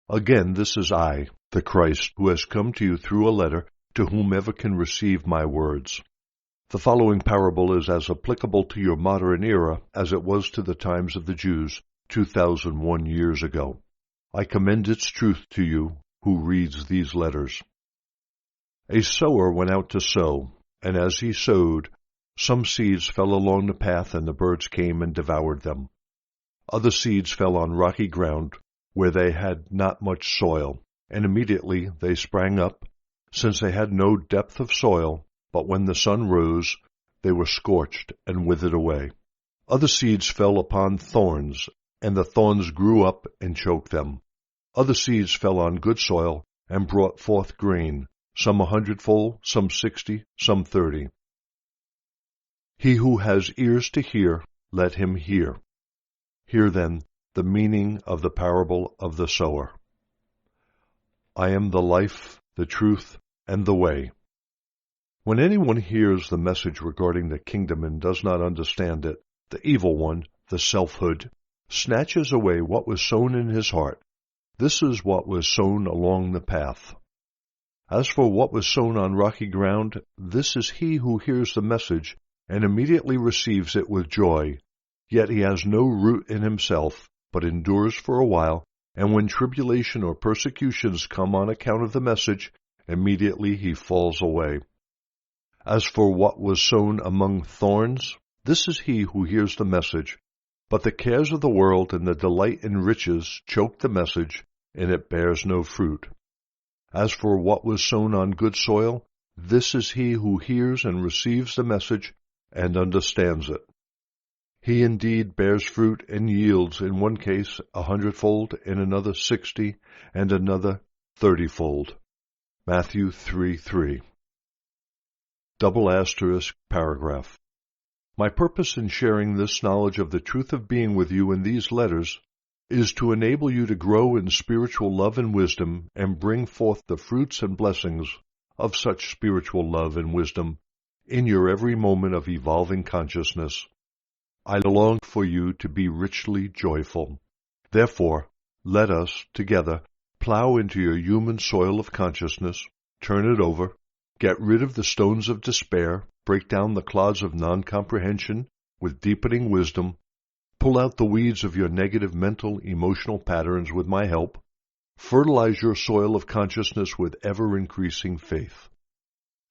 Again, this is I, the Christ, who has come to you through a letter to whomever can receive my words. The following parable is as applicable to your modern era as it was to the times of the Jews 2001 years ago. I commend its truth to you who reads these letters. A sower went out to sow, and as he sowed, some seeds fell along the path, and the birds came and devoured them. Other seeds fell on rocky ground, where they had not much soil, and immediately they sprang up, since they had no depth of soil, but when the sun rose, they were scorched and withered away. Other seeds fell upon thorns, and the thorns grew up and choked them. Other seeds fell on good soil, and brought forth grain, some 100-fold, some 60, some 30. He who has ears to hear, let him hear. Hear then the meaning of the parable of the sower. I am the life, the truth, and the way. When anyone hears the message regarding the kingdom and does not understand it, the evil one, the selfhood, snatches away what was sown in his heart. This is what was sown along the path. As for what was sown on rocky ground, this is he who hears the message and immediately receives it with joy. Yet he has no root in himself, but endures for a while, and when tribulation or persecutions come on account of the message, immediately he falls away. As for what was sown among thorns, this is he who hears the message, but the cares of the world and the delight in riches choke the message, and it bears no fruit. As for what was sown on good soil, this is he who hears and receives the message and understands it. He indeed bears fruit and yields, in one case 100-fold, in another 60, and another 30-fold. Matthew 3:3. Paragraph. My purpose in sharing this knowledge of the truth of being with you in these letters is to enable you to grow in spiritual love and wisdom and bring forth the fruits and blessings of such spiritual love and wisdom in your every moment of evolving consciousness. I long for you to be richly joyful. Therefore, let us, together, plow into your human soil of consciousness, turn it over, get rid of the stones of despair, break down the clods of non-comprehension with deepening wisdom, pull out the weeds of your negative mental, emotional patterns with my help, fertilize your soil of consciousness with ever-increasing faith.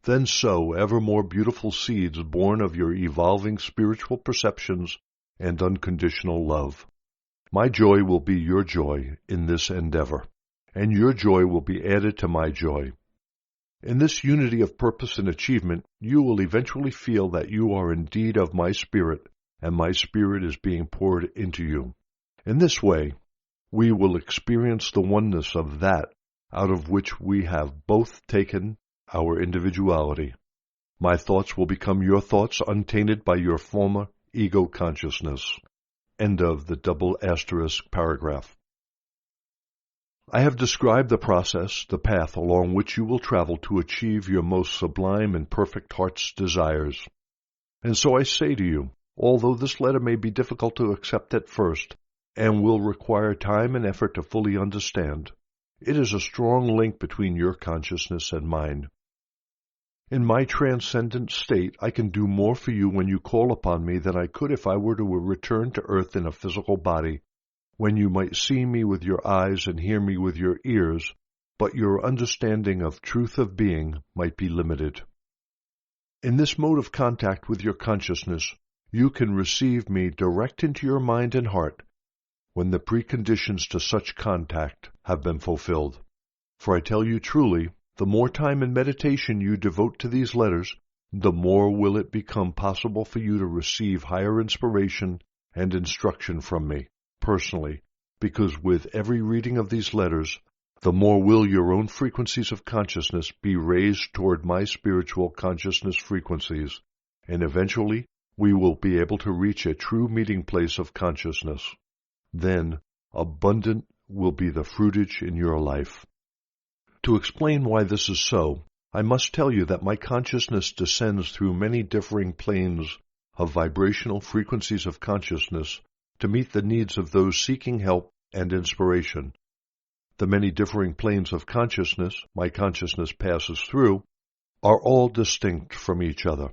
Then sow ever more beautiful seeds born of your evolving spiritual perceptions and unconditional love. My joy will be your joy in this endeavor, and your joy will be added to my joy. In this unity of purpose and achievement, you will eventually feel that you are indeed of my spirit, and my spirit is being poured into you. In this way, we will experience the oneness of that out of which we have both taken our individuality. My thoughts will become your thoughts, untainted by your former ego consciousness. End of the paragraph. I have described the process, the path along which you will travel to achieve your most sublime and perfect heart's desires. And so I say to you, although this letter may be difficult to accept at first, and will require time and effort to fully understand, it is a strong link between your consciousness and mine. In my transcendent state, I can do more for you when you call upon me than I could if I were to return to earth in a physical body, when you might see me with your eyes and hear me with your ears, but your understanding of truth of being might be limited. In this mode of contact with your consciousness, you can receive me direct into your mind and heart when the preconditions to such contact have been fulfilled. For I tell you truly, the more time and meditation you devote to these letters, the more will it become possible for you to receive higher inspiration and instruction from me, personally, because with every reading of these letters, the more will your own frequencies of consciousness be raised toward my spiritual consciousness frequencies, and eventually we will be able to reach a true meeting place of consciousness. Then, abundant will be the fruitage in your life. To explain why this is so, I must tell you that my consciousness descends through many differing planes of vibrational frequencies of consciousness to meet the needs of those seeking help and inspiration. the many differing planes of consciousness my consciousness passes through, are all distinct from each other.